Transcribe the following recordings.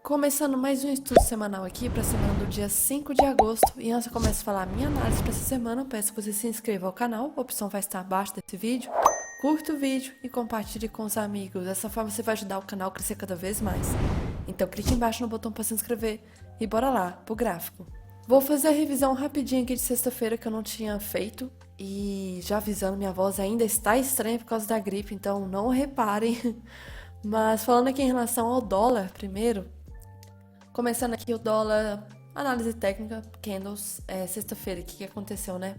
Começando mais um estudo semanal aqui para a semana do dia 5 de agosto. E antes eu começo a falar a minha análise para essa semana, eu peço que você se inscreva ao canal, a opção vai estar abaixo desse vídeo. Curta o vídeo e compartilhe com os amigos. Dessa forma você vai ajudar o canal a crescer cada vez mais. Então clique embaixo no botão para se inscrever e bora lá pro gráfico. Vou fazer a revisão rapidinho aqui de sexta-feira que eu não tinha feito. E já avisando, minha voz ainda está estranha por causa da gripe, então não reparem. Mas falando aqui em relação ao dólar primeiro, começando aqui o dólar, análise técnica, candles, sexta-feira, o que aconteceu, né?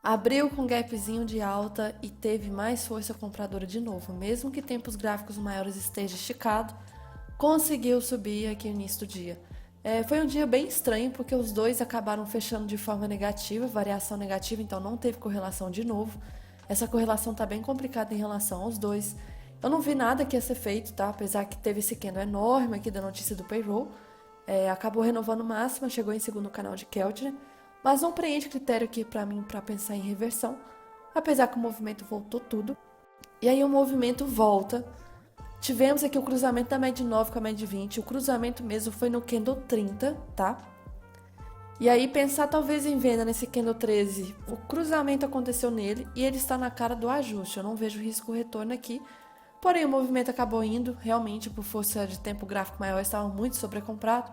Abriu com gapzinho de alta e teve mais força compradora de novo. Mesmo que tempos gráficos maiores esteja esticado, conseguiu subir aqui no início do dia. Foi um dia bem estranho, porque os dois acabaram fechando de forma negativa, variação negativa, então não teve correlação de novo. Essa correlação está bem complicada em relação aos dois. Eu não vi nada que ia ser feito, tá? Apesar que teve esse candle enorme aqui da notícia do payroll. Acabou renovando máxima, chegou em segundo canal de Keltner, mas não preenche critério aqui para mim para pensar em reversão, apesar que o movimento voltou tudo. E aí o movimento volta. Tivemos aqui o cruzamento da média 9 com a média 20, o cruzamento mesmo foi no candle 30, tá? E aí pensar talvez em venda nesse candle 13, o cruzamento aconteceu nele e ele está na cara do ajuste, eu não vejo risco retorno aqui. Porém, o movimento acabou indo, realmente, por força de tempo gráfico maior, estava muito sobrecomprado.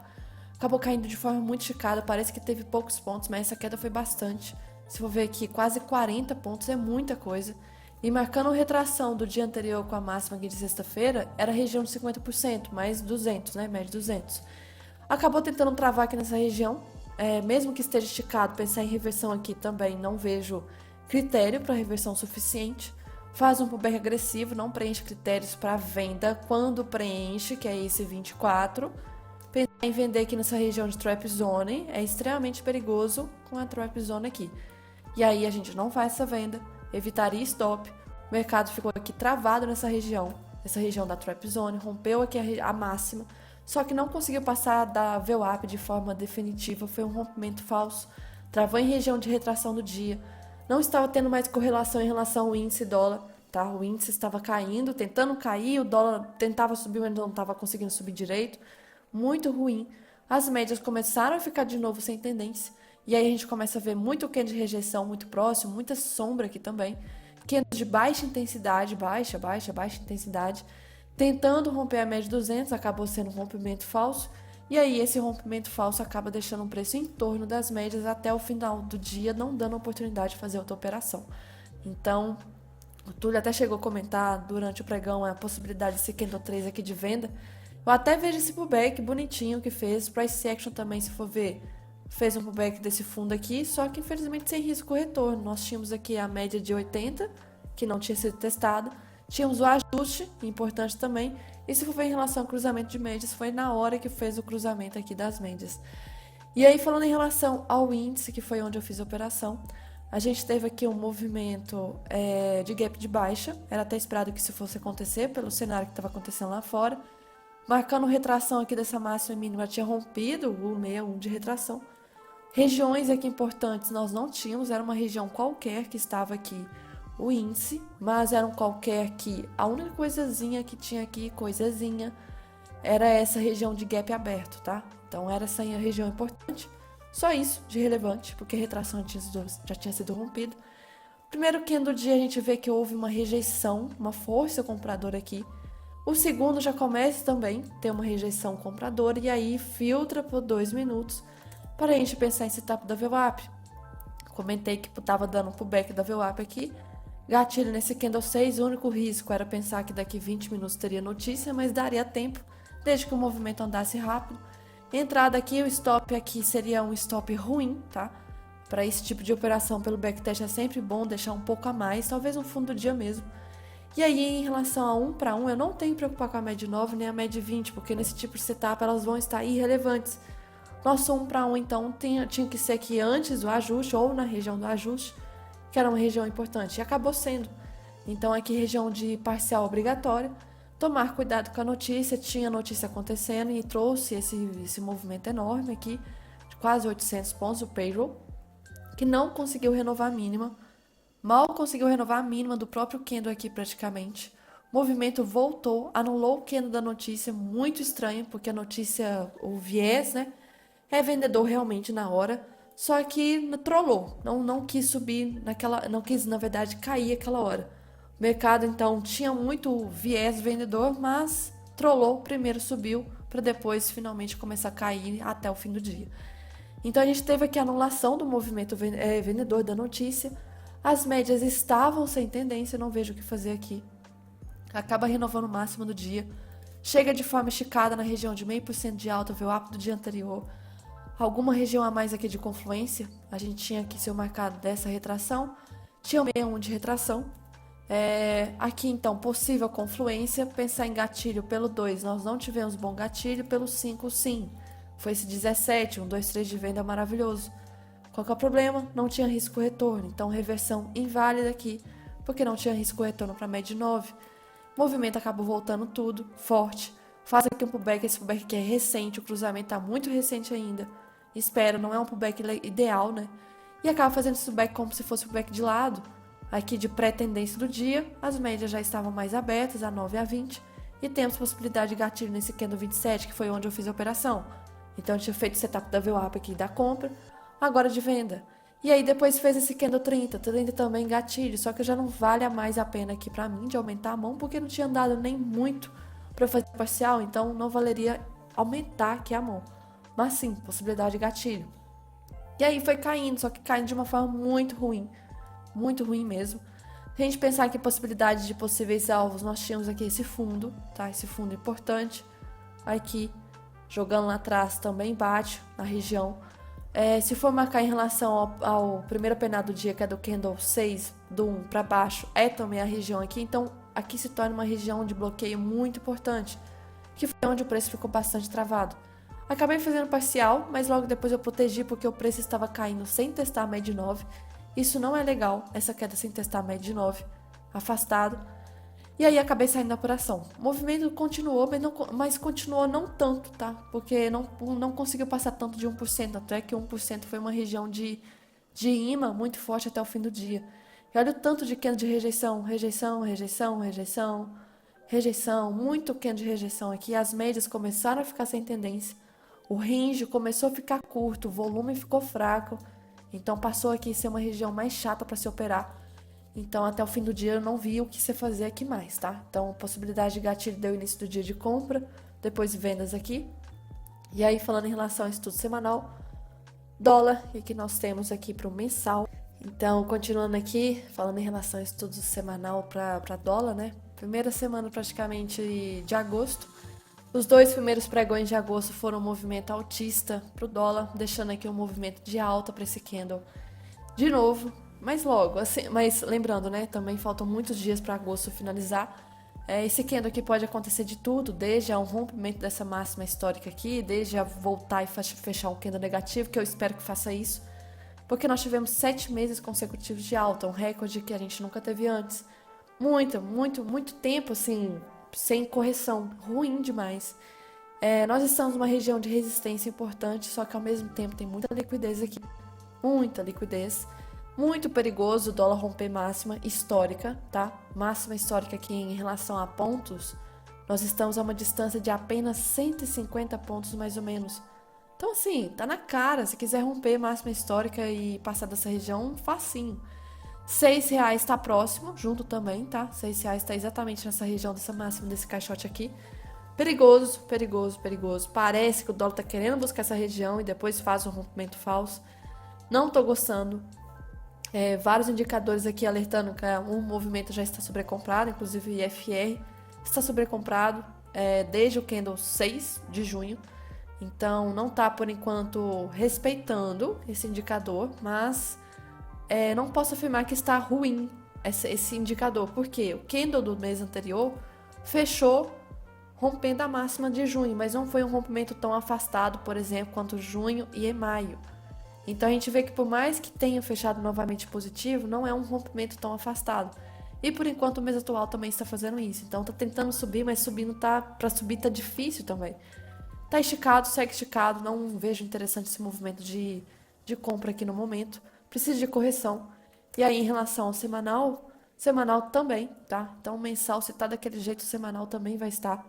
Acabou caindo de forma muito esticada, parece que teve poucos pontos, mas essa queda foi bastante. Se for ver aqui, quase 40 pontos é muita coisa. E marcando retração do dia anterior com a máxima aqui de sexta-feira, era a região de 50%, mais 200, né? Média 200. Acabou tentando travar aqui nessa região, mesmo que esteja esticado, pensar em reversão aqui também não vejo critério para reversão suficiente. Faz um pullback agressivo, não preenche critérios para venda. Quando preenche, que é esse 24, pensar em vender aqui nessa região de trap zone é extremamente perigoso com a trap zone aqui. E aí a gente não faz essa venda, evitaria stop. O mercado ficou aqui travado nessa região da trap zone, rompeu aqui a máxima, só que não conseguiu passar da VWAP de forma definitiva, foi um rompimento falso, travou em região de retração do dia. Não estava tendo mais correlação em relação ao índice dólar, tá? O índice estava caindo, tentando cair, o dólar tentava subir, mas não estava conseguindo subir direito. Muito ruim. As médias começaram a ficar de novo sem tendência. E aí a gente começa a ver muito candle de rejeição muito próximo, muita sombra aqui também. Candles de baixa intensidade, baixa intensidade, tentando romper a média de 200, acabou sendo um rompimento falso. E aí esse rompimento falso acaba deixando um preço em torno das médias até o final do dia, não dando oportunidade de fazer outra operação. Então, o Túlio até chegou a comentar durante o pregão a possibilidade desse candle 3 aqui de venda. Eu até vejo esse pullback bonitinho que fez, price action também, se for ver, fez um pullback desse fundo aqui, só que infelizmente sem risco retorno. Nós tínhamos aqui a média de 80, que não tinha sido testada, tínhamos o ajuste, importante também, e se for ver em relação ao cruzamento de médias, foi na hora que fez o cruzamento aqui das médias. E aí, falando em relação ao índice, que foi onde eu fiz a operação, a gente teve aqui um movimento de gap de baixa, era até esperado que isso fosse acontecer, pelo cenário que estava acontecendo lá fora, marcando retração aqui dessa máxima mínima, tinha rompido o 61 de retração. Regiões aqui importantes nós não tínhamos, era uma região qualquer que estava aqui o índice, mas era um qualquer que a única coisazinha que tinha aqui, coisazinha, era essa região de gap aberto, tá? Então era essa região importante. Só isso de relevante, porque a retração já tinha sido rompida. Primeiro candle do dia a gente vê que houve uma rejeição, uma força compradora aqui. O segundo já começa também a ter uma rejeição compradora e aí filtra por 2 minutos para a gente pensar em setup da VWAP. Comentei que estava dando pullback da VWAP aqui. Gatilho nesse candle 6, o único risco era pensar que daqui 20 minutos teria notícia, mas daria tempo, desde que o movimento andasse rápido. Entrada aqui, o stop aqui seria um stop ruim, tá? Para esse tipo de operação pelo backtest é sempre bom deixar um pouco a mais, talvez no fundo do dia mesmo. E aí, em relação a 1 para 1, eu não tenho que preocupar com a média 9 nem a média 20, porque nesse tipo de setup elas vão estar irrelevantes. Nosso 1 para 1, então, tinha que ser aqui antes do ajuste ou na região do ajuste, que era uma região importante, e acabou sendo. Então, aqui, região de parcial obrigatória. Tomar cuidado com a notícia, tinha notícia acontecendo e trouxe esse movimento enorme aqui, de quase 800 pontos, o payroll, que não conseguiu renovar a mínima, mal conseguiu renovar a mínima do próprio candle aqui praticamente. O movimento voltou, anulou o candle da notícia, muito estranho, porque a notícia, o viés, né, é vendedor realmente na hora, só que trollou, não quis subir naquela, não quis, na verdade, cair aquela hora. O mercado, então, tinha muito viés vendedor, mas trollou, primeiro subiu, para depois finalmente começar a cair até o fim do dia. Então a gente teve aqui a anulação do movimento vendedor da notícia. As médias estavam sem tendência, não vejo o que fazer aqui. Acaba renovando o máximo do dia. Chega de forma esticada na região de 0,5% de alta, veio o ápice do dia anterior. Alguma região a mais aqui de confluência. A gente tinha aqui seu marcado dessa retração. Tinha o 61 de retração. Aqui então, possível confluência. Pensar em gatilho pelo 2, nós não tivemos bom gatilho. Pelo 5, sim. Foi esse 17, 1, 2, 3 de venda maravilhoso. Qual que é o problema? Não tinha risco retorno. Então, reversão inválida aqui, porque não tinha risco retorno para média de 9. O movimento acabou voltando tudo, forte. Faz aqui um pullback, esse pullback aqui é recente, o cruzamento está muito recente ainda. Espero, não é um pullback ideal, né? E acaba fazendo esse pullback como se fosse um pullback de lado. Aqui de pré-tendência do dia, as médias já estavam mais abertas, a 9 e a 20. E temos possibilidade de gatilho nesse candle 27, que foi onde eu fiz a operação. Então, eu tinha feito o setup da VWAP aqui da compra, agora de venda. E aí, depois fez esse candle 30 também gatilho, só que já não vale mais a pena aqui pra mim de aumentar a mão, porque não tinha andado nem muito pra fazer parcial, então não valeria aumentar aqui a mão. Mas sim, possibilidade de gatilho. E aí foi caindo, só que caindo de uma forma muito ruim mesmo. Se a gente pensar aqui possibilidade de possíveis alvos, nós tínhamos aqui esse fundo, tá? Esse fundo importante, aqui, jogando lá atrás também bate na região. Se for marcar em relação ao primeiro penado do dia, que é do candle 6, do 1 para baixo, é também a região aqui. Então, aqui se torna uma região de bloqueio muito importante, que foi onde o preço ficou bastante travado. Acabei fazendo parcial, mas logo depois eu protegi porque o preço estava caindo sem testar a média de 9. Isso não é legal, essa queda sem testar a média de 9, afastado. E aí acabei saindo da operação. O movimento continuou, mas continuou não tanto, tá? Porque não conseguiu passar tanto de 1%, até que 1% foi uma região de imã muito forte até o fim do dia. E olha o tanto de candle de rejeição, muito candle de rejeição aqui. As médias começaram a ficar sem tendência. O range começou a ficar curto, o volume ficou fraco. Então passou aqui a ser uma região mais chata para se operar. Então, até o fim do dia, eu não vi o que você fazer aqui mais, tá? Então, possibilidade de gatilho deu início do dia de compra, depois vendas aqui. E aí, falando em relação ao estudo semanal, dólar, e que nós temos aqui para o mensal. Então, continuando aqui, falando em relação ao estudo semanal para dólar, né? Primeira semana praticamente de agosto. Os 2 primeiros pregões de agosto foram um movimento altista para o dólar, deixando aqui um movimento de alta para esse candle. De novo, mas logo, assim, mas lembrando, né, também faltam muitos dias para agosto finalizar. Esse candle aqui pode acontecer de tudo, desde um rompimento dessa máxima histórica aqui, desde a voltar e fechar um candle negativo, que eu espero que faça isso, porque nós tivemos 7 meses consecutivos de alta, um recorde que a gente nunca teve antes. Muito tempo, assim, sem correção, ruim demais. Nós estamos numa região de resistência importante, só que ao mesmo tempo tem muita liquidez aqui, muita liquidez. Muito perigoso o dólar romper máxima histórica, tá? Máxima histórica aqui em relação a pontos, nós estamos a uma distância de apenas 150 pontos mais ou menos. Então assim, tá na cara, se quiser romper máxima histórica e passar dessa região, facinho. R$6 está próximo, junto também, tá? R$6 está exatamente nessa região dessa máxima, desse caixote aqui. Perigoso. Parece que o dólar tá querendo buscar essa região e depois faz um rompimento falso. Não tô gostando. Vários indicadores aqui alertando que um movimento já está sobrecomprado, inclusive o IFR está sobrecomprado desde o candle 6 de junho. Então, não está, por enquanto, respeitando esse indicador, mas não posso afirmar que está ruim esse indicador, porque o candle do mês anterior fechou rompendo a máxima de junho, mas não foi um rompimento tão afastado, por exemplo, quanto junho e maio. Então a gente vê que por mais que tenha fechado novamente positivo, não é um rompimento tão afastado. E por enquanto o mês atual também está fazendo isso. Então tá tentando subir, mas subindo para subir tá difícil também. Tá esticado, segue esticado, não vejo interessante esse movimento de compra aqui no momento. Precisa de correção. E aí em relação ao semanal, semanal também, tá? Então, mensal, se tá daquele jeito, semanal também vai estar.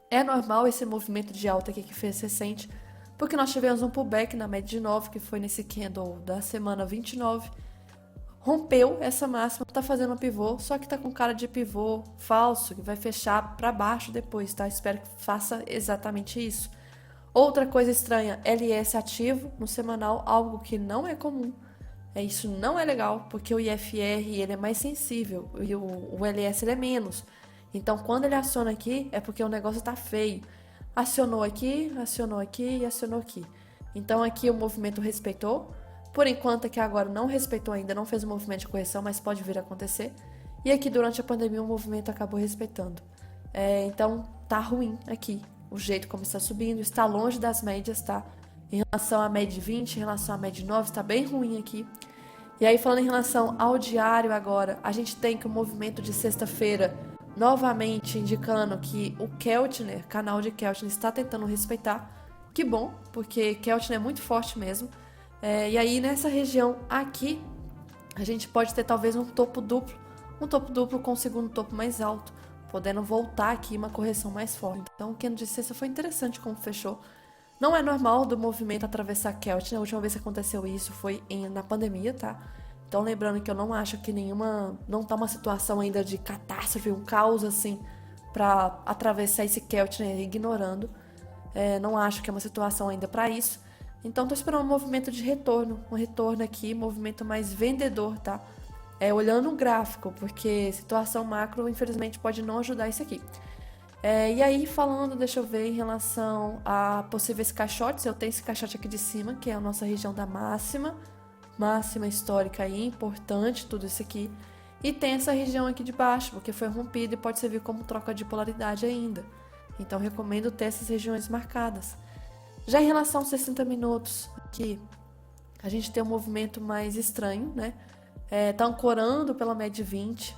É normal esse movimento de alta aqui que fez recente, porque nós tivemos um pullback na média de 9, que foi nesse candle da semana 29. Rompeu essa máxima, tá fazendo um pivô, só que tá com cara de pivô falso, que vai fechar para baixo depois, tá? Espero que faça exatamente isso. Outra coisa estranha, LS ativo no semanal, algo que não é comum. Isso não é legal, porque o IFR ele é mais sensível e o LS ele é menos. Então, quando ele aciona aqui, é porque o negócio tá feio. Acionou aqui e acionou aqui. Então, aqui o movimento respeitou. Por enquanto, aqui agora não respeitou ainda, não fez um movimento de correção, mas pode vir a acontecer. E aqui, durante a pandemia, o movimento acabou respeitando. Então, tá ruim aqui. O jeito como está subindo, está longe das médias, tá? Em relação à média 20, em relação à média 9, está bem ruim aqui. E aí, falando em relação ao diário agora, a gente tem que o movimento de sexta-feira, novamente indicando que o Keltner, canal de Keltner, está tentando respeitar. Que bom, porque Keltner é muito forte mesmo. E aí, nessa região aqui, a gente pode ter talvez um topo duplo com o segundo topo mais alto, podendo voltar aqui uma correção mais forte. Então, o candle de sexta foi interessante como fechou. Não é normal do movimento atravessar Keltner. A última vez que aconteceu isso foi na pandemia, tá? Então, lembrando que eu não acho que não tá uma situação ainda de catástrofe, um caos assim, pra atravessar esse Keltner ignorando. Não acho que é uma situação ainda para isso. Então, tô esperando um movimento de retorno. Um retorno aqui, movimento mais vendedor, tá? Olhando o gráfico, porque situação macro, infelizmente, pode não ajudar isso aqui. E aí, falando, deixa eu ver, em relação a possíveis caixotes, eu tenho esse caixote aqui de cima, que é a nossa região da máxima histórica aí, importante, tudo isso aqui. E tem essa região aqui de baixo, porque foi rompida e pode servir como troca de polaridade ainda. Então, recomendo ter essas regiões marcadas. Já em relação aos 60 minutos, aqui, a gente tem um movimento mais estranho, né? Tá ancorando pela média 20.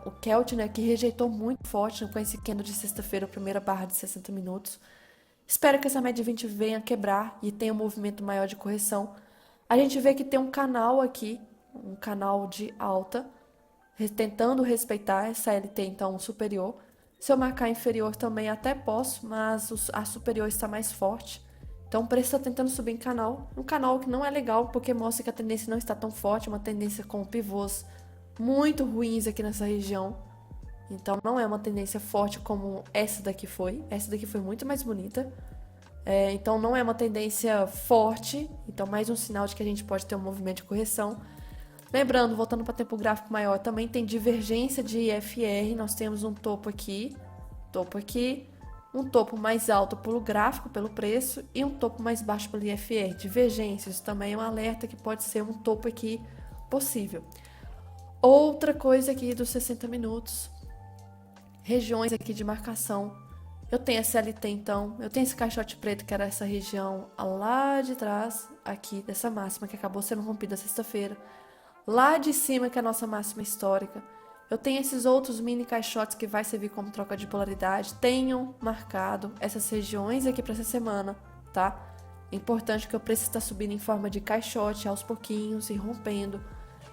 O Keltner aqui rejeitou muito forte com esse candle de sexta-feira, a primeira barra de 60 minutos. Espero que essa média 20 venha quebrar e tenha um movimento maior de correção. A gente vê que tem um canal aqui, um canal de alta, tentando respeitar essa LT então superior. Se eu marcar inferior também até posso, mas a superior está mais forte. Então o preço está tentando subir em canal. Um canal que não é legal, porque mostra que a tendência não está tão forte, uma tendência com pivôs muito ruins aqui nessa região. Então não é uma tendência forte como essa daqui foi. Essa daqui foi muito mais bonita. Então não é uma tendência forte. Então mais um sinal de que a gente pode ter um movimento de correção. Lembrando, voltando para tempo gráfico maior, também tem divergência de IFR. Nós temos um topo aqui, um topo mais alto pelo gráfico, pelo preço, e um topo mais baixo pelo IFR. Divergência, isso também é um alerta que pode ser um topo aqui possível. Outra coisa aqui dos 60 minutos, regiões aqui de marcação. Eu tenho essa LT então, eu tenho esse caixote preto que era essa região lá de trás, aqui dessa máxima que acabou sendo rompida sexta-feira. Lá de cima que é a nossa máxima histórica. Eu tenho esses outros mini caixotes que vai servir como troca de polaridade. Tenho marcado essas regiões aqui para essa semana, tá? É importante que o preço está subindo em forma de caixote aos pouquinhos e rompendo.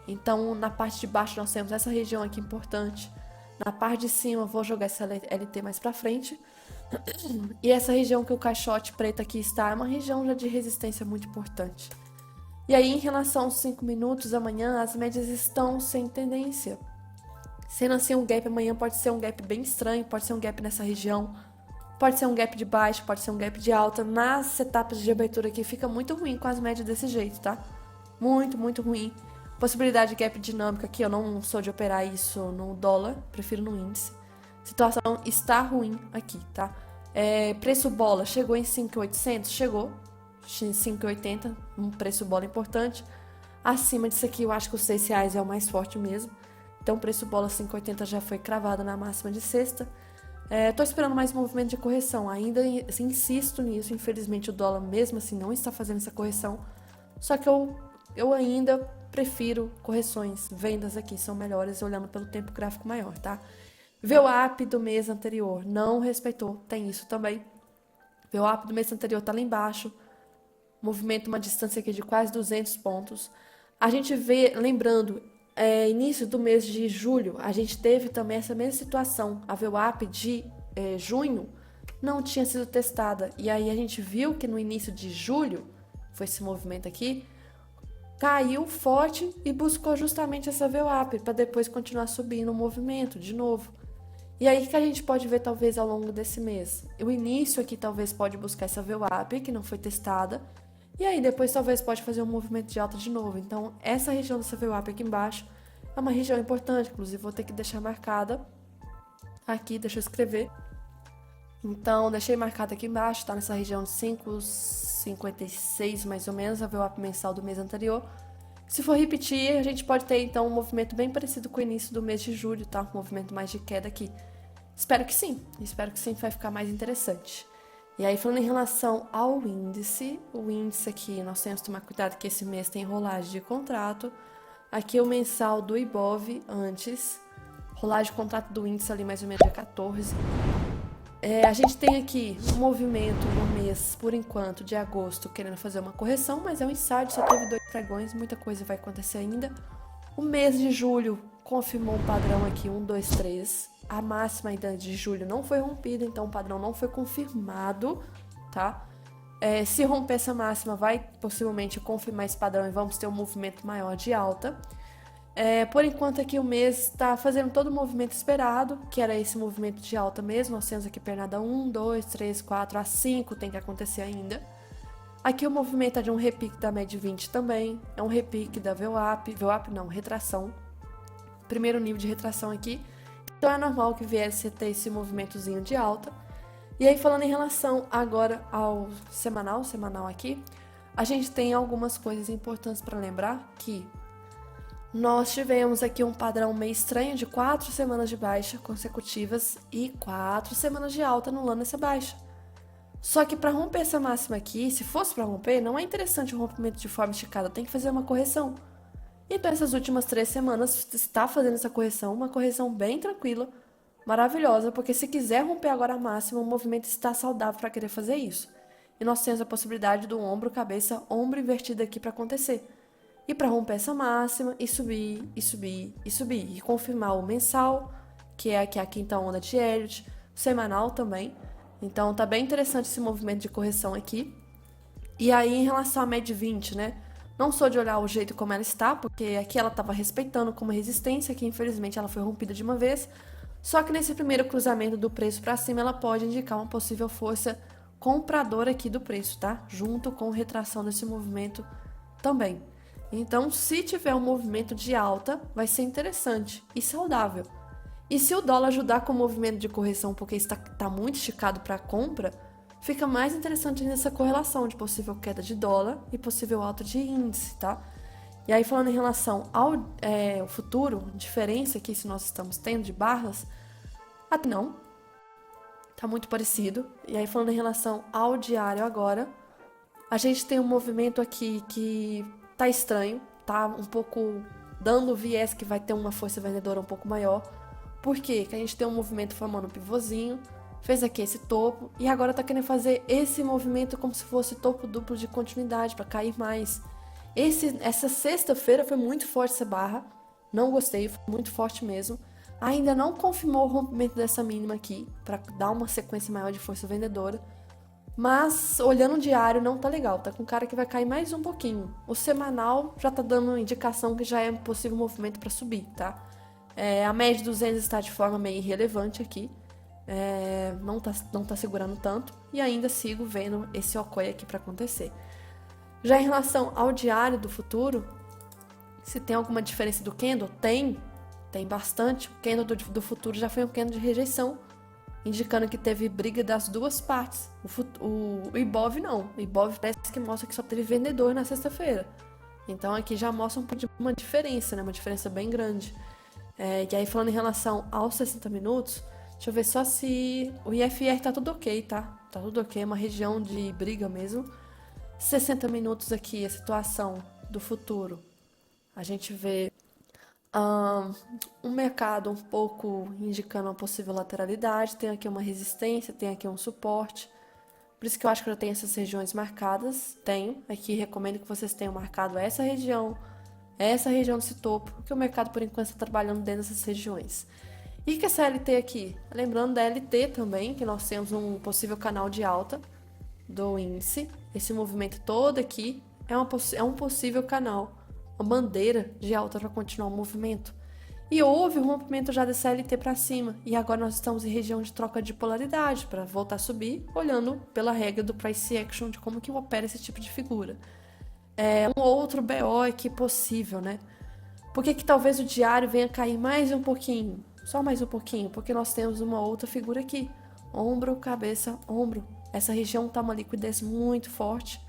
Então, na parte de baixo nós temos essa região aqui importante. Na parte de cima eu vou jogar essa LT mais para frente. E essa região que o caixote preto aqui está é uma região já de resistência muito importante. E aí, em relação aos 5 minutos, amanhã as médias estão sem tendência. Sendo assim, um gap amanhã pode ser um gap bem estranho, pode ser um gap nessa região, pode ser um gap de baixo, pode ser um gap de alta. Nas etapas de abertura aqui fica muito ruim com as médias desse jeito, tá? Muito, muito ruim. Possibilidade de gap dinâmico aqui, eu não sou de operar isso no dólar, prefiro no índice. Situação está ruim aqui, tá? Preço bola chegou em 5.800? Chegou. 5,80, um preço bola importante. Acima disso aqui, eu acho que os R$6 é o mais forte mesmo. Então, o preço bola 5,80 já foi cravado na máxima de sexta. Tô esperando mais movimento de correção. Ainda insisto nisso. Infelizmente, o dólar mesmo assim não está fazendo essa correção. Só que eu ainda prefiro correções. Vendas aqui são melhores olhando pelo tempo gráfico maior, tá? VWAP do mês anterior não respeitou. Tem isso também. VWAP do mês anterior tá lá embaixo. Movimento uma distância aqui de quase 200 pontos. A gente vê, lembrando, início do mês de julho, a gente teve também essa mesma situação. A VWAP de junho não tinha sido testada. E aí a gente viu que no início de julho, foi esse movimento aqui, caiu forte e buscou justamente essa VWAP para depois continuar subindo o movimento de novo. E aí que a gente pode ver talvez ao longo desse mês? O início aqui talvez pode buscar essa VWAP que não foi testada. E aí depois talvez pode fazer um movimento de alta de novo. Então essa região dessa VWAP aqui embaixo é uma região importante. Inclusive vou ter que deixar marcada aqui, deixa eu escrever. Então deixei marcada aqui embaixo, tá nessa região de 5,56 mais ou menos, a VWAP mensal do mês anterior. Se for repetir, a gente pode ter então um movimento bem parecido com o início do mês de julho, tá? Um movimento mais de queda aqui. Espero que sim vai ficar mais interessante. E aí, falando em relação ao índice, o índice aqui, nós temos que tomar cuidado que esse mês tem rolagem de contrato. Aqui é o mensal do Ibov antes, rolagem de contrato do índice ali mais ou menos dia 14. A gente tem aqui um movimento no mês, por enquanto, de agosto, querendo fazer uma correção, mas é um insight, só teve 2 pregões, muita coisa vai acontecer ainda. O mês de julho confirmou um padrão aqui, 1, 2, 3. A máxima ainda de julho não foi rompida, então o padrão não foi confirmado, tá? Se romper essa máxima, vai possivelmente confirmar esse padrão e vamos ter um movimento maior de alta. Por enquanto aqui o mês está fazendo todo o movimento esperado, que era esse movimento de alta mesmo. Nós temos aqui pernada 1, 2, 3, 4, a 5 tem que acontecer ainda. Aqui o movimento é de um repique da média 20 também, é um repique da VWAP não, retração. Primeiro nível de retração aqui, então é normal que viesse ter esse movimentozinho de alta. E aí falando em relação agora ao semanal aqui, a gente tem algumas coisas importantes para lembrar que nós tivemos aqui um padrão meio estranho de 4 semanas de baixa consecutivas e 4 semanas de alta anulando essa baixa. Só que para romper essa máxima aqui, se fosse para romper, não é interessante o rompimento de forma esticada, tem que fazer uma correção. Então essas últimas 3 semanas está fazendo essa correção, uma correção bem tranquila, maravilhosa, porque se quiser romper agora a máxima, o movimento está saudável para querer fazer isso. E nós temos a possibilidade do ombro, cabeça, ombro invertido aqui para acontecer. E para romper essa máxima, e subir, e subir, e subir. E confirmar o mensal, que é aqui a quinta onda de Elliott, o semanal também. Então tá bem interessante esse movimento de correção aqui. E aí em relação à média 20, né? Não sou de olhar o jeito como ela está, porque aqui ela estava respeitando como resistência, que infelizmente ela foi rompida de uma vez. Só que nesse primeiro cruzamento do preço para cima, ela pode indicar uma possível força compradora aqui do preço, tá? Junto com retração desse movimento também. Então, se tiver um movimento de alta, vai ser interessante e saudável. E se o dólar ajudar com o movimento de correção, porque está muito esticado para compra, fica mais interessante nessa correlação de possível queda de dólar e possível alta de índice, tá? E aí, falando em relação ao futuro, diferença aqui se nós estamos tendo de barras, não, tá muito parecido. E aí, falando em relação ao diário agora, a gente tem um movimento aqui que tá estranho, tá um pouco dando o viés que vai ter uma força vendedora um pouco maior. Por quê? Que a gente tem um movimento formando um pivôzinho, fez aqui esse topo e agora tá querendo fazer esse movimento como se fosse topo duplo de continuidade para cair mais. Essa sexta-feira foi muito forte essa barra, não gostei, foi muito forte mesmo. Ainda não confirmou o rompimento dessa mínima aqui, para dar uma sequência maior de força vendedora. Mas, olhando o diário, não tá legal, tá com cara que vai cair mais um pouquinho. O semanal já tá dando uma indicação que já é um possível movimento para subir, tá? A média de 200 está de forma meio irrelevante aqui. Não tá segurando tanto. E ainda sigo vendo esse okoi aqui para acontecer. Já em relação ao diário do futuro, se tem alguma diferença do candle? Tem bastante. O candle do futuro já foi um candle de rejeição, indicando que teve briga das duas partes. O Ibov não. O Ibov parece que mostra que só teve vendedor na sexta-feira. Então aqui já mostra uma diferença, né? Uma diferença bem grande. E aí falando em relação aos 60 minutos, deixa eu ver só se o IFR tá tudo ok, tá? Tá tudo ok, é uma região de briga mesmo. 60 minutos aqui, a situação do futuro. A gente vê um mercado um pouco indicando uma possível lateralidade. Tem aqui uma resistência, tem aqui um suporte. Por isso que eu acho que eu já tenho essas regiões marcadas. Tenho. Aqui recomendo que vocês tenham marcado essa região, É essa região desse topo, que o mercado por enquanto está trabalhando dentro dessas regiões. E que essa LT aqui? Lembrando da LT também, que nós temos um possível canal de alta do índice. Esse movimento todo aqui é um possível canal, uma bandeira de alta para continuar o movimento. E houve um rompimento já dessa LT para cima. E agora nós estamos em região de troca de polaridade para voltar a subir, olhando pela regra do price action de como que opera esse tipo de figura. É um outro BO aqui possível, né? Por que talvez o diário venha cair mais um pouquinho? Só mais um pouquinho, porque nós temos uma outra figura aqui. Ombro, cabeça, ombro. Essa região está uma liquidez muito forte.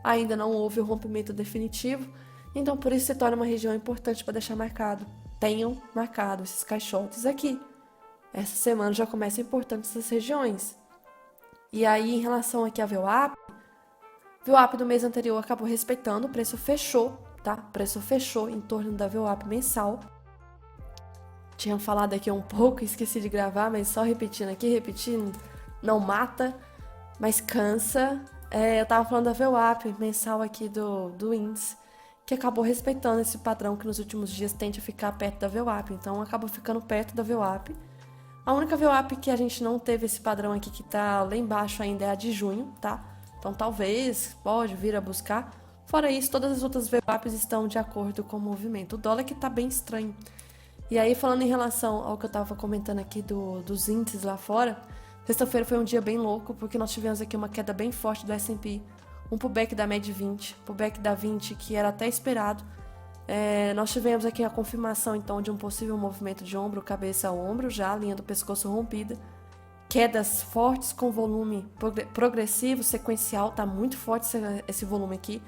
Ainda não houve o rompimento definitivo. Então, por isso se torna uma região importante para deixar marcado. Tenham marcado esses caixotes aqui. Essa semana já começa importante essas regiões. E aí, em relação aqui a VWAP do mês anterior acabou respeitando, o preço fechou, tá? O preço fechou em torno da VWAP mensal. Tinha falado aqui um pouco, esqueci de gravar, mas só repetindo aqui, não mata, mas cansa. Eu tava falando da VWAP mensal aqui do índice, que acabou respeitando esse padrão que nos últimos dias tende a ficar perto da VWAP, então acabou ficando perto da VWAP. A única VWAP que a gente não teve esse padrão aqui que tá lá embaixo ainda é a de junho, tá? Então talvez, pode vir a buscar. Fora isso, todas as outras VWAPs estão de acordo com o movimento. O dólar que tá bem estranho. E aí, falando em relação ao que eu tava comentando aqui dos índices lá fora, sexta-feira foi um dia bem louco, porque nós tivemos aqui uma queda bem forte do S&P, um pullback da MED 20, pullback da 20 que era até esperado. Nós tivemos aqui a confirmação, então, de um possível movimento de ombro, cabeça a ombro, já a linha do pescoço rompida. Quedas fortes com volume progressivo, sequencial, tá muito forte esse volume aqui.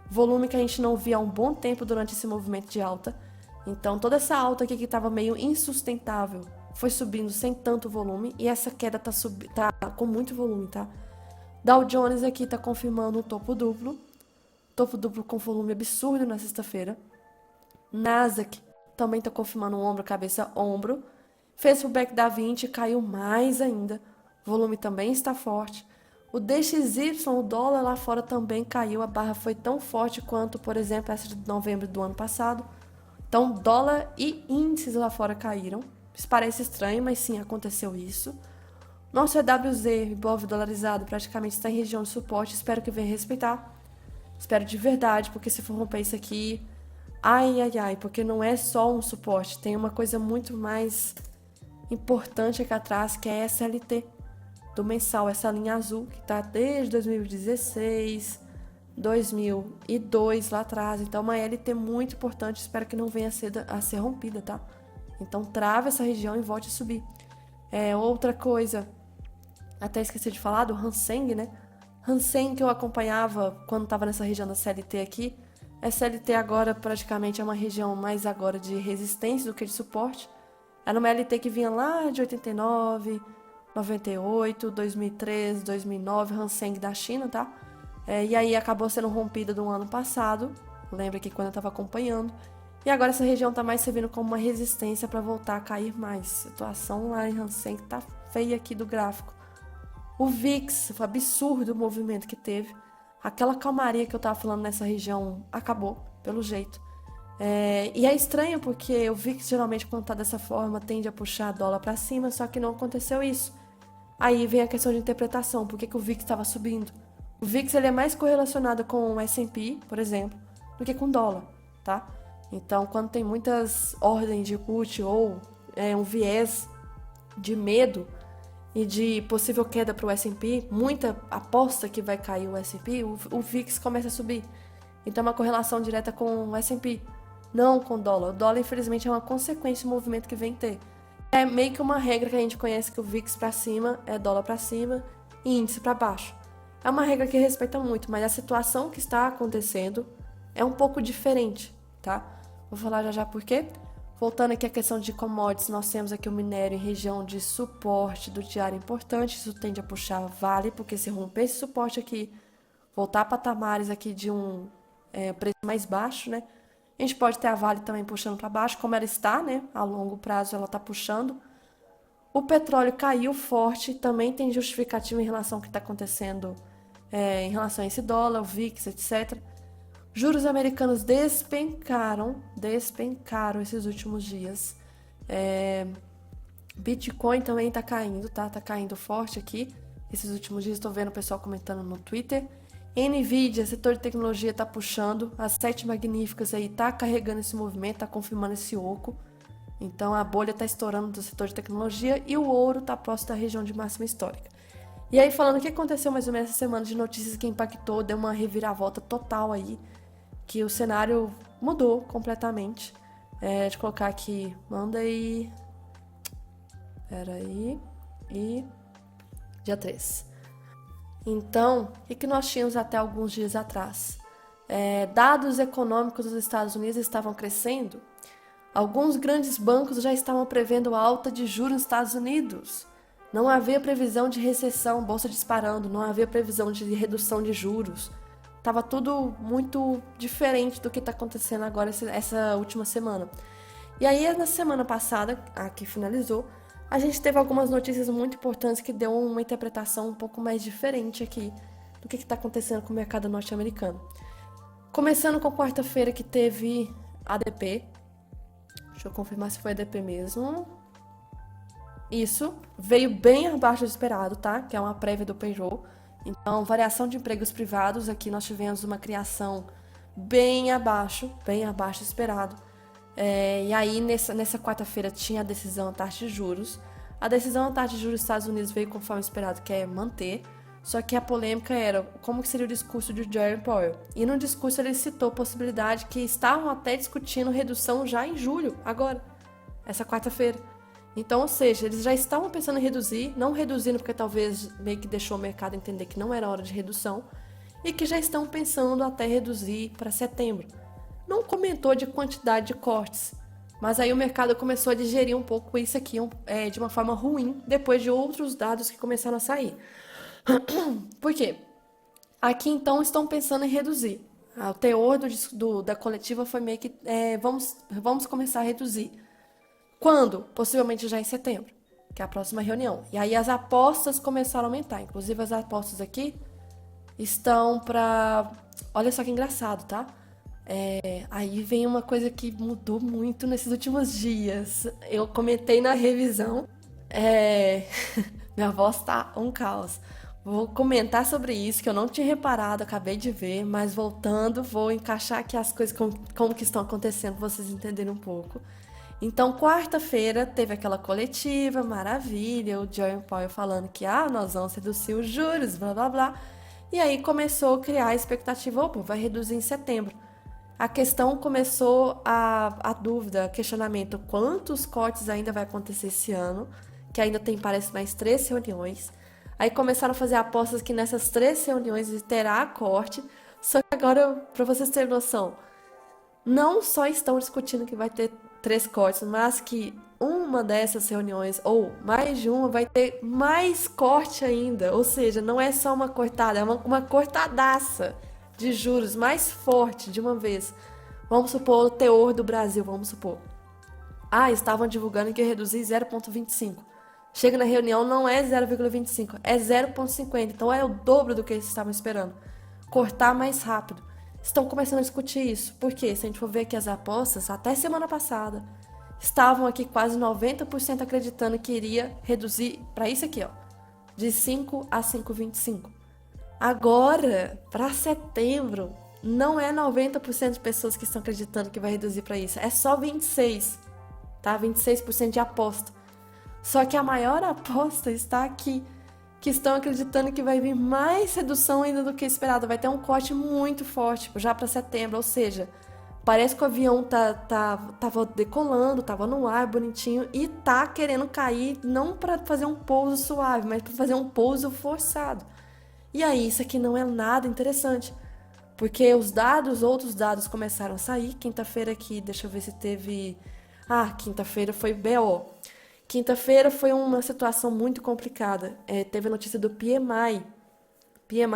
Volume que a gente não via há um bom tempo durante esse movimento de alta. Então, toda essa alta aqui que estava meio insustentável foi subindo sem tanto volume. E essa queda tá com muito volume, tá? Dow Jones aqui tá confirmando um topo duplo. Topo duplo com volume absurdo na sexta-feira. Nasdaq também tá confirmando um ombro, cabeça, ombro. Fez o back da 20, caiu mais ainda. O volume também está forte. O DXY, o dólar lá fora também caiu. A barra foi tão forte quanto, por exemplo, essa de novembro do ano passado. Então, dólar e índices lá fora caíram. Isso parece estranho, mas sim, aconteceu isso. Nosso EWZ, Ibov dolarizado, praticamente está em região de suporte. Espero que venha respeitar. Espero de verdade, porque se for romper isso aqui... Ai, ai, ai, porque não é só um suporte. Tem uma coisa muito mais importante aqui atrás, que é a SLT do mensal. Essa linha azul, que está desde 2016... 2002 lá atrás, então uma LT muito importante, espero que não venha a ser rompida, tá? Então trava essa região e volte a subir. Outra coisa, até esqueci de falar do Hang, né? Hang que eu acompanhava quando estava nessa região da CLT aqui. Essa LT agora praticamente é uma região mais agora de resistência do que de suporte. Era uma LT que vinha lá de 89, 98, 2013, 2009, Hang da China, tá? E aí acabou sendo rompida do ano passado, lembra que quando eu estava acompanhando. E agora essa região está mais servindo como uma resistência para voltar a cair mais. Situação lá em Hang tá feia aqui do gráfico. O VIX, foi absurdo o movimento que teve. Aquela calmaria que eu estava falando nessa região acabou, pelo jeito. E é estranho porque o VIX geralmente quando está dessa forma tende a puxar dólar para cima, só que não aconteceu isso. Aí vem a questão de interpretação, por que o VIX estava subindo? O VIX ele é mais correlacionado com o S&P, por exemplo, do que com o dólar, tá? Então, quando tem muitas ordens de put ou um viés de medo e de possível queda para o S&P, muita aposta que vai cair o S&P, o VIX começa a subir. Então, é uma correlação direta com o S&P, não com o dólar. O dólar, infelizmente, é uma consequência do movimento que vem ter. É meio que uma regra que a gente conhece que o VIX para cima é dólar para cima e índice para baixo. É uma regra que respeita muito, mas a situação que está acontecendo é um pouco diferente, tá? Vou falar já já por quê. Voltando aqui à questão de commodities, nós temos aqui o minério em região de suporte do diário importante. Isso tende a puxar Vale, porque se romper esse suporte aqui, voltar a patamares aqui de um preço mais baixo, né? A gente pode ter a Vale também puxando para baixo, como ela está, né? A longo prazo ela está puxando. O petróleo caiu forte, também tem justificativa em relação ao que está acontecendo em relação a esse dólar, o VIX, etc. Juros americanos despencaram esses últimos dias. Bitcoin também tá caindo, tá? Tá caindo forte aqui. Esses últimos dias estou vendo o pessoal comentando no Twitter. Nvidia, setor de tecnologia, tá puxando. As 7 magníficas aí tá carregando esse movimento, tá confirmando esse oco. Então a bolha tá estourando do setor de tecnologia e o ouro tá próximo da região de máxima histórica. E aí, falando o que aconteceu mais ou menos essa semana de notícias que impactou, deu uma reviravolta total aí, que o cenário mudou completamente. De colocar aqui, manda aí. Peraí. E dia 3. Então, o que nós tínhamos até alguns dias atrás? Dados econômicos dos Estados Unidos estavam crescendo. Alguns grandes bancos já estavam prevendo alta de juros nos Estados Unidos. Não havia previsão de recessão, bolsa disparando, não havia previsão de redução de juros. Tava tudo muito diferente do que está acontecendo agora essa última semana. E aí, na semana passada, a que finalizou, a gente teve algumas notícias muito importantes que deu uma interpretação um pouco mais diferente aqui do que está acontecendo com o mercado norte-americano. Começando com quarta-feira que teve ADP. Deixa eu confirmar se foi ADP mesmo. Isso, veio bem abaixo do esperado, tá? Que é uma prévia do payroll. Então, variação de empregos privados, aqui nós tivemos uma criação bem abaixo do esperado. E aí, nessa quarta-feira, tinha a decisão da taxa de juros. A decisão da taxa de juros dos Estados Unidos veio conforme esperado, que é manter. Só que a polêmica era como que seria o discurso de Jerome Powell. E no discurso ele citou a possibilidade que estavam até discutindo redução já em julho, agora, essa quarta-feira. Então, ou seja, eles já estavam pensando em reduzir, não reduzindo porque talvez meio que deixou o mercado entender que não era hora de redução, e que já estão pensando até reduzir para setembro. Não comentou de quantidade de cortes, mas aí o mercado começou a digerir um pouco isso aqui de uma forma ruim, depois de outros dados que começaram a sair. Por quê? Aqui então estão pensando em reduzir. O teor da coletiva foi meio que vamos começar a reduzir. Quando? Possivelmente já em setembro, que é a próxima reunião. E aí as apostas começaram a aumentar. Inclusive as apostas aqui estão para... Olha só que engraçado, tá? Aí vem uma coisa que mudou muito nesses últimos dias. Eu comentei na revisão. Minha voz tá um caos. Vou comentar sobre isso, que eu não tinha reparado, acabei de ver, mas voltando, vou encaixar aqui as coisas como que estão acontecendo, para vocês entenderem um pouco. Então, quarta-feira, teve aquela coletiva, maravilha, o Jerome Powell falando que nós vamos reduzir os juros, blá, blá, blá. E aí começou a criar a expectativa, vai reduzir em setembro. A questão começou a dúvida, questionamento, quantos cortes ainda vai acontecer esse ano, que ainda tem, parece, mais 3 reuniões. Aí começaram a fazer apostas que nessas 3 reuniões terá corte, só que agora, para vocês terem noção, não só estão discutindo que vai ter 3 cortes, mas que uma dessas reuniões, ou mais de uma, vai ter mais corte ainda. Ou seja, não é só uma cortada, é uma cortadaça de juros mais forte de uma vez. Vamos supor o teor do Brasil, vamos supor. Estavam divulgando que ia reduzir 0,25. Chega na reunião, não é 0,25, é 0,50. Então é o dobro do que eles estavam esperando. Cortar mais rápido. Estão começando a discutir isso. Por quê? Se a gente for ver aqui as apostas, até semana passada, estavam aqui quase 90% acreditando que iria reduzir para isso aqui, de 5 a 5,25. Agora, para setembro, não é 90% de pessoas que estão acreditando que vai reduzir para isso. É só 26%, tá? 26% de aposta. Só que a maior aposta está aqui, que estão acreditando que vai vir mais redução ainda do que esperado. Vai ter um corte muito forte já para setembro, ou seja, parece que o avião tava decolando, tava no ar bonitinho e tá querendo cair não para fazer um pouso suave, mas para fazer um pouso forçado. E aí isso aqui não é nada interessante, porque outros dados começaram a sair. Quinta-feira aqui, deixa eu ver se teve... quinta-feira foi BO. Quinta-feira foi uma situação muito complicada. Teve a notícia do PMI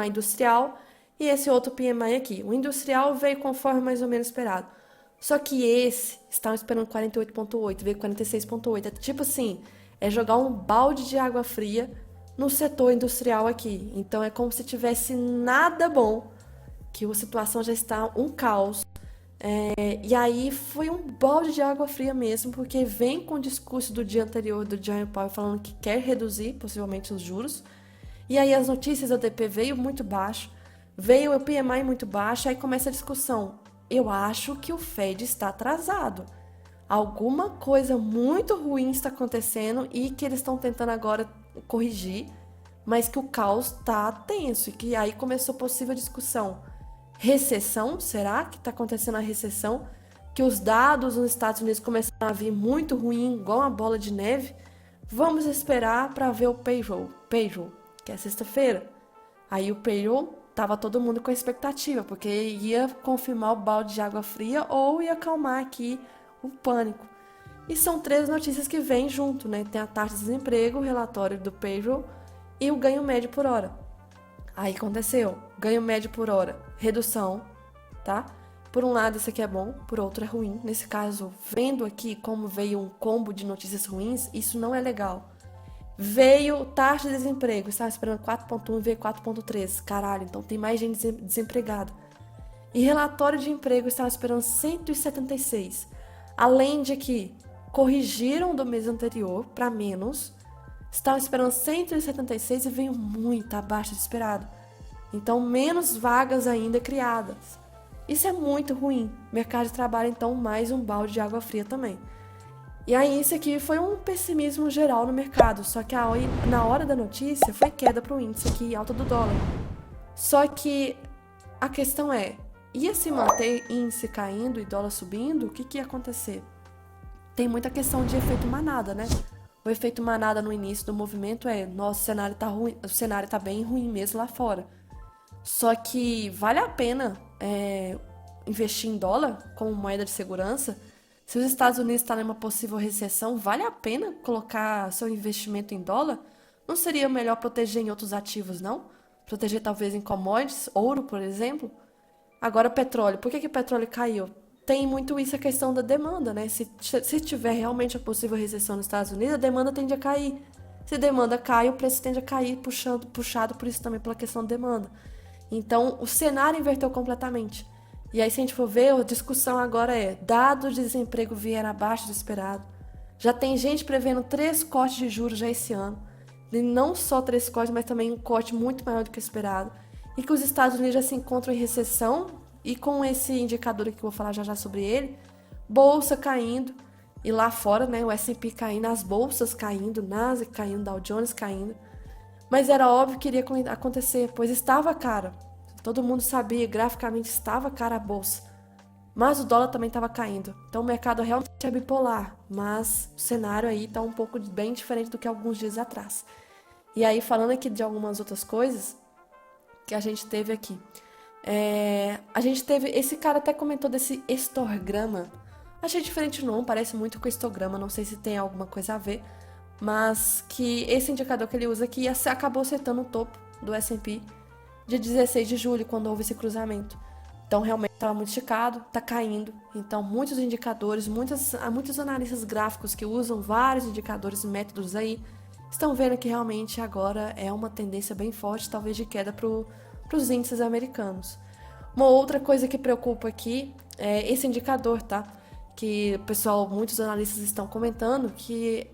industrial e esse outro PMI aqui. O industrial veio conforme mais ou menos esperado. Só que esse, estavam esperando 48,8, veio 46,8. É tipo assim, jogar um balde de água fria no setor industrial aqui. Então é como se tivesse nada bom que a situação já está um caos. E aí foi um balde de água fria mesmo, porque vem com o discurso do dia anterior do Jerome Powell falando que quer reduzir possivelmente os juros. E aí as notícias do ADP veio muito baixo, veio o PMI muito baixo, aí começa a discussão. Eu acho que o Fed está atrasado. Alguma coisa muito ruim está acontecendo e que eles estão tentando agora corrigir, mas que o caos está tenso e que aí começou possível discussão. Recessão? Será que está acontecendo a recessão? Que os dados nos Estados Unidos começaram a vir muito ruim, igual uma bola de neve? Vamos esperar para ver o payroll, que é sexta-feira. Aí o payroll tava todo mundo com expectativa, porque ia confirmar o balde de água fria ou ia acalmar aqui o pânico. E são 3 notícias que vêm junto, né? Tem a taxa de desemprego, o relatório do payroll e o ganho médio por hora. Aí aconteceu, ganho médio por hora, redução, tá? Por um lado isso aqui é bom, por outro é ruim. Nesse caso, vendo aqui como veio um combo de notícias ruins, isso não é legal. Veio taxa de desemprego, estava esperando 4.1 e veio 4.3. Caralho, então tem mais gente desempregada. E relatório de emprego, estava esperando 176. Além de que corrigiram do mês anterior para menos, estavam esperando 176 e veio muito abaixo do esperado. Então, menos vagas ainda criadas. Isso é muito ruim. Mercado de trabalho, então, mais um balde de água fria também. E aí, isso aqui foi um pessimismo geral no mercado. Só que na hora da notícia, foi queda para o índice aqui, alta do dólar. Só que a questão é, ia se manter índice caindo e dólar subindo? O que ia acontecer? Tem muita questão de efeito manada, né? O efeito manada no início do movimento é, nossa, o cenário tá ruim, o cenário tá bem ruim mesmo lá fora. Só que vale a pena investir em dólar como moeda de segurança? Se os Estados Unidos estão numa possível recessão, vale a pena colocar seu investimento em dólar? Não seria melhor proteger em outros ativos, não? Proteger talvez em commodities, ouro, por exemplo? Agora, petróleo. Por que o petróleo caiu? Tem muito isso a questão da demanda, né? Se tiver realmente a possível recessão nos Estados Unidos, a demanda tende a cair. Se a demanda cai, o preço tende a cair, puxado por isso também pela questão da demanda. Então, o cenário inverteu completamente. E aí, se a gente for ver, a discussão agora é dados de desemprego vieram abaixo do esperado. Já tem gente prevendo 3 cortes de juros já esse ano. E não só 3 cortes, mas também um corte muito maior do que o esperado. E que os Estados Unidos já se encontram em recessão. E com esse indicador aqui que eu vou falar já sobre ele, bolsa caindo. E lá fora, né, o S&P caindo, as bolsas caindo, Nasdaq caindo, Dow Jones caindo. Mas era óbvio que iria acontecer, pois estava cara. Todo mundo sabia, graficamente estava cara a bolsa. Mas o dólar também estava caindo. Então o mercado realmente é bipolar. Mas o cenário aí está um pouco bem diferente do que alguns dias atrás. E aí, falando aqui de algumas outras coisas que a gente teve aqui. A gente teve... Esse cara até comentou desse histograma. Achei diferente não, parece muito com histograma. Não sei se tem alguma coisa a ver. Mas que esse indicador que ele usa aqui acabou acertando o topo do S&P de 16 de julho, quando houve esse cruzamento. Então, realmente estava muito esticado, está caindo. Então, muitos indicadores, muitos analistas gráficos que usam vários indicadores e métodos aí, estão vendo que realmente agora é uma tendência bem forte, talvez de queda para os índices americanos. Uma outra coisa que preocupa aqui é esse indicador, tá? Que o pessoal, muitos analistas estão comentando, que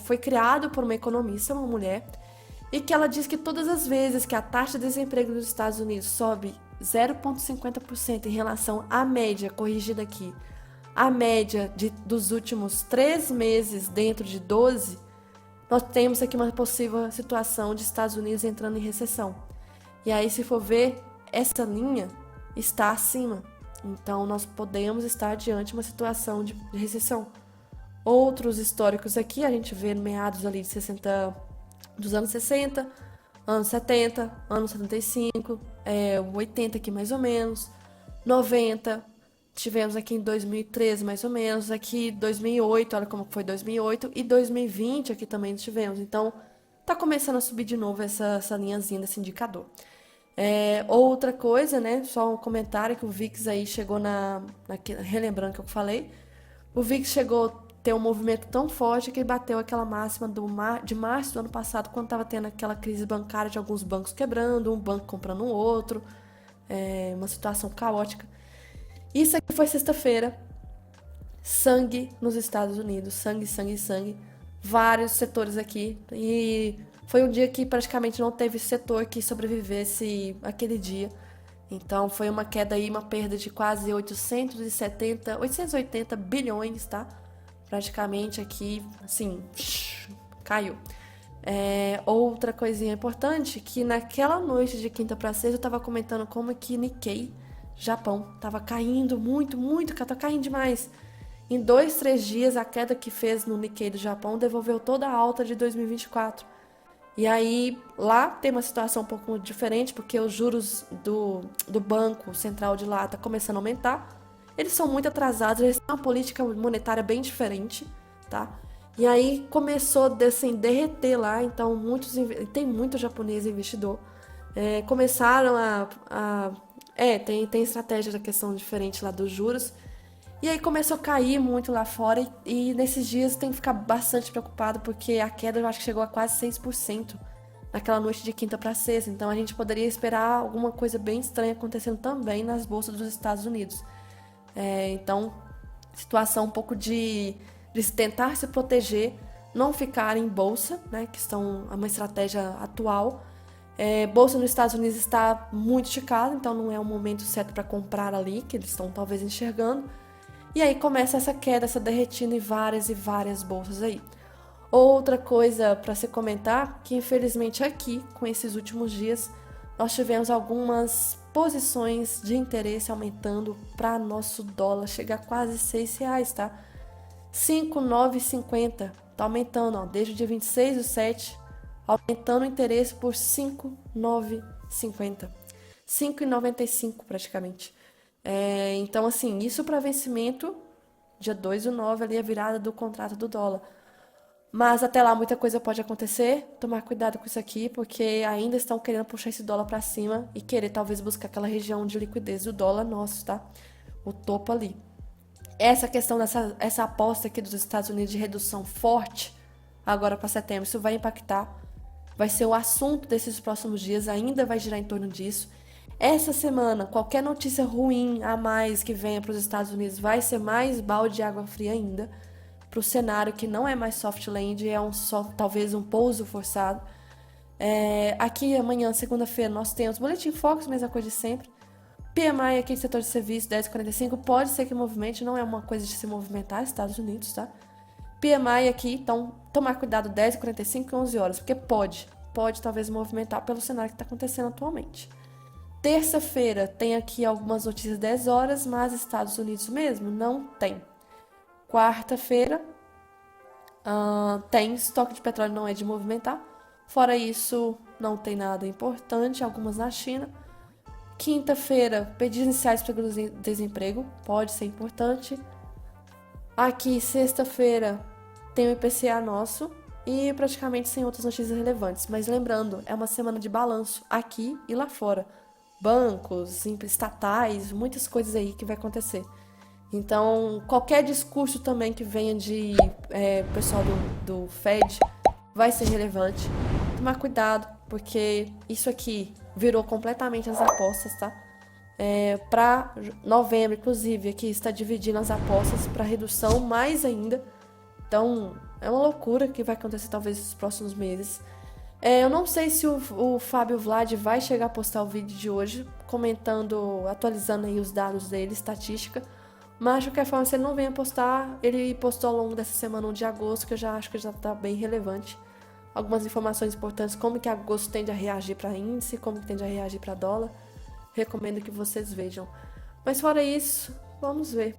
foi criado por uma economista, uma mulher, e que ela diz que todas as vezes que a taxa de desemprego dos Estados Unidos sobe 0,50% em relação à média, corrigida aqui, a média dos últimos 3 meses dentro de 12, nós temos aqui uma possível situação de Estados Unidos entrando em recessão. E aí, se for ver, essa linha está acima. Então, nós podemos estar diante de uma situação de recessão. Outros históricos aqui, a gente vê no meados ali dos anos 60, anos 70, anos 75, 80 aqui mais ou menos, 90, tivemos aqui em 2013 mais ou menos, aqui 2008, olha como foi 2008, e 2020 aqui também tivemos. Então, tá começando a subir de novo essa linhazinha desse indicador. Outra coisa, né, só um comentário que o VIX aí chegou relembrando que eu falei, o VIX chegou a ter um movimento tão forte que ele bateu aquela máxima de março do ano passado, quando estava tendo aquela crise bancária de alguns bancos quebrando, um banco comprando um outro, uma situação caótica. Isso aqui foi sexta-feira, sangue nos Estados Unidos, sangue, sangue, sangue, vários setores aqui, e foi um dia que praticamente não teve setor que sobrevivesse aquele dia. Então foi uma queda aí, uma perda de quase 880 bilhões, tá? Praticamente aqui, assim, caiu. Outra coisinha importante, que naquela noite de quinta para sexta eu tava comentando como que Nikkei, Japão, tava caindo muito, muito, tá caindo demais. Em 2, 3 dias, a queda que fez no Nikkei do Japão devolveu toda a alta de 2024. E aí, lá tem uma situação um pouco diferente, porque os juros do Banco Central de lá tá começando a aumentar. Eles são muito atrasados, eles têm uma política monetária bem diferente, tá? E aí começou assim, derreter lá, então tem muito japonês investidor. Começaram tem estratégia da questão diferente lá dos juros. E aí começou a cair muito lá fora e nesses dias tem que ficar bastante preocupado porque a queda eu acho que chegou a quase 6% naquela noite de quinta para sexta. Então a gente poderia esperar alguma coisa bem estranha acontecendo também nas bolsas dos Estados Unidos. Então, situação um pouco de tentar se proteger, não ficar em bolsa, né, que são uma estratégia atual. Bolsa nos Estados Unidos está muito esticada, então não é o momento certo para comprar ali, que eles estão talvez enxergando. E aí começa essa queda, essa derretina em várias e várias bolsas aí. Outra coisa para se comentar, que infelizmente aqui, com esses últimos dias, nós tivemos algumas posições de interesse aumentando para nosso dólar chegar a quase R$ 6, tá? 5,950, tá aumentando, ó, desde o dia 26/7, aumentando o interesse por 5,950. 5,95 praticamente. Então, assim, isso para vencimento, dia 2/9, ali a virada do contrato do dólar. Mas até lá muita coisa pode acontecer, tomar cuidado com isso aqui, porque ainda estão querendo puxar esse dólar para cima e querer talvez buscar aquela região de liquidez do dólar nosso, tá? O topo ali. Essa questão essa aposta aqui dos Estados Unidos de redução forte agora para setembro, isso vai impactar, vai ser o assunto desses próximos dias, ainda vai girar em torno disso. Essa semana, qualquer notícia ruim a mais que venha para os Estados Unidos vai ser mais balde de água fria ainda para o cenário que não é mais soft land, talvez um pouso forçado. Aqui amanhã, segunda-feira, nós temos Boletim Focus, mesma coisa de sempre. PMI aqui, setor de serviço, 10,45, pode ser que movimente, não é uma coisa de se movimentar, Estados Unidos, tá? PMI aqui, então, tomar cuidado, 10,45 e 11 horas, porque pode talvez movimentar pelo cenário que está acontecendo atualmente. Terça-feira tem aqui algumas notícias 10 horas, mas Estados Unidos mesmo não tem. Quarta-feira tem estoque de petróleo, não é de movimentar. Fora isso, não tem nada importante, algumas na China. Quinta-feira, pedidos iniciais para desemprego, pode ser importante. Aqui, sexta-feira, tem o IPCA nosso e praticamente sem outras notícias relevantes. Mas lembrando, é uma semana de balanço aqui e lá fora. Bancos, estatais, muitas coisas aí que vai acontecer. Então, qualquer discurso também que venha de pessoal do Fed vai ser relevante. Tomar cuidado, porque isso aqui virou completamente as apostas, tá? Para novembro, inclusive, aqui está dividindo as apostas para redução mais ainda. Então, é uma loucura que vai acontecer talvez nos próximos meses. Eu não sei se o Fábio Vlad vai chegar a postar o vídeo de hoje, atualizando aí os dados dele, estatística. Mas, de qualquer forma, se ele não vem a postar, ele postou ao longo dessa semana, de agosto, que eu já acho que já está bem relevante. Algumas informações importantes, como que agosto tende a reagir para índice, como que tende a reagir para dólar. Recomendo que vocês vejam. Mas fora isso, vamos ver.